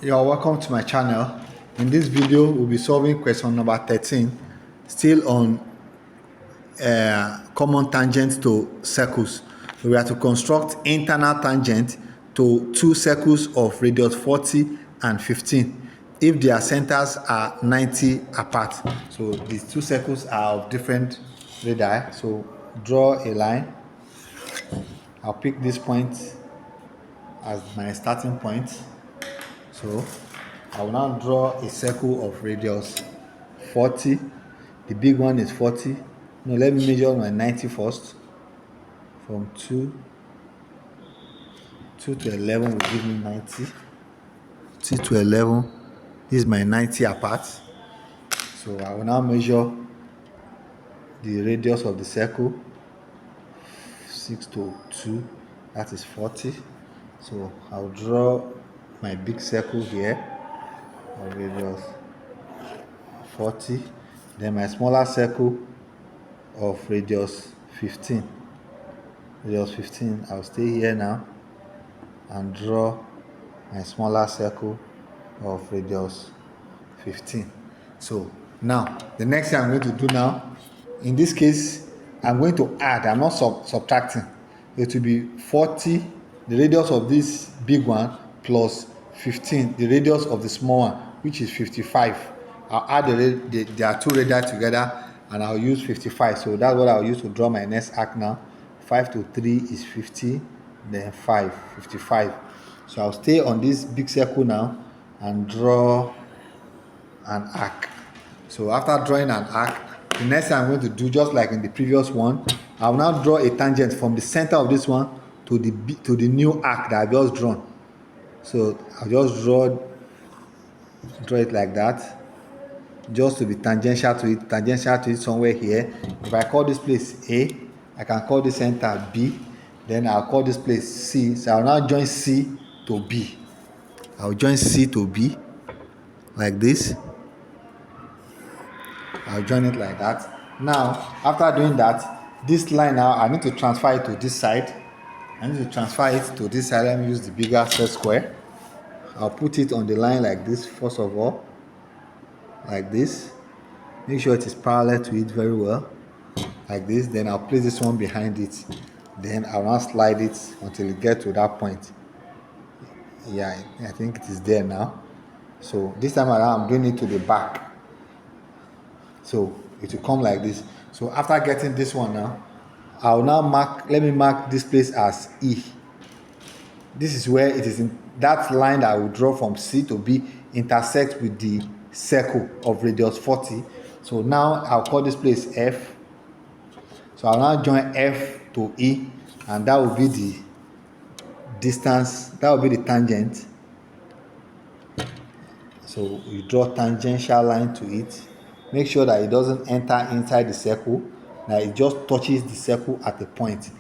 You're welcome to my channel. In this video, we'll be solving question number 13, still on common tangent to circles. So we have to construct internal tangent to two circles of radius 40 and 15 if their centers are 90 apart. So these two circles are of different radii. So draw a line. I'll pick this point as my starting point. So I will now draw a circle of radius 40. The big one is 40. Now let me measure my 90 first. From 2 to 11 will give me 90. 2 to 11, this is my 90 apart. So I will now measure the radius of the circle. 6 to 2, that is 40. So I'll draw my big circle here of radius 40. Then my smaller circle of radius 15. Radius 15, I'll stay here now and draw my smaller circle of radius 15. So now the next thing I'm going to do now, in this case, I'm going to add, I'm not subtracting. It will be 40, the radius of this big one, plus 15, the radius of the small one, which is 55. I'll add there are two radii together and I'll use 55. So that's what I'll use to draw my next arc now. 5 to 3 is 50, then 5, 55. So I'll stay on this big circle now and draw an arc. So after drawing an arc, the next thing I'm going to do, just like in the previous one, I'll now draw a tangent from the center of this one to the new arc that I've just drawn. So I'll just draw it like that, just to be tangential to it somewhere here. If I call this place A, I can call this center B, then I'll call this place C. So I'll now join C to B. I'll join C to B like this. I'll join it like that. Now, after doing that, this line now, I need to transfer it to this side. Let me use the bigger set square. I'll put it on the line like this, first of all. Like this. Make sure it is parallel to it very well. Like this. Then I'll place this one behind it. Then I'll now slide it until it gets to that point. Yeah, I think it is there now. So this time around, I'm doing it to the back. So it will come like this. So after getting this one now, I'll now let me mark this place as E. This is where it is in that line that I will draw from C to B intersect with the circle of radius 40. So now I'll call this place F. So I'll now join F to E, and that will be the distance, that will be the tangent. So you draw tangential line to it. Make sure that it doesn't enter inside the circle, that it just touches the circle at a point.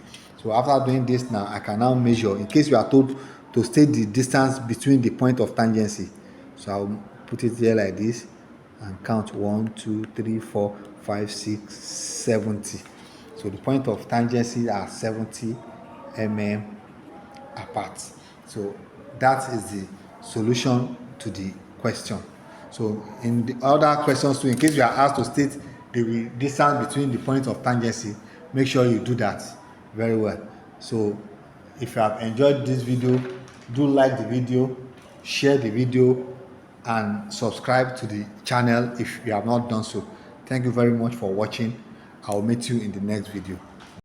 So after doing this now, I can now measure, in case you are told to state the distance between the point of tangency. So I'll put it here like this and count 1, 2, 3, 4, 5, 6, 70. So the point of tangency are 70 mm apart. So that is the solution to the question. So in the other questions too, in case you are asked to state the distance between the point of tangency, make sure you do that very well. So if you have enjoyed this video, do like the video, share the video, and subscribe to the channel if you have not done so. Thank you very much for watching. I will meet you in the next video.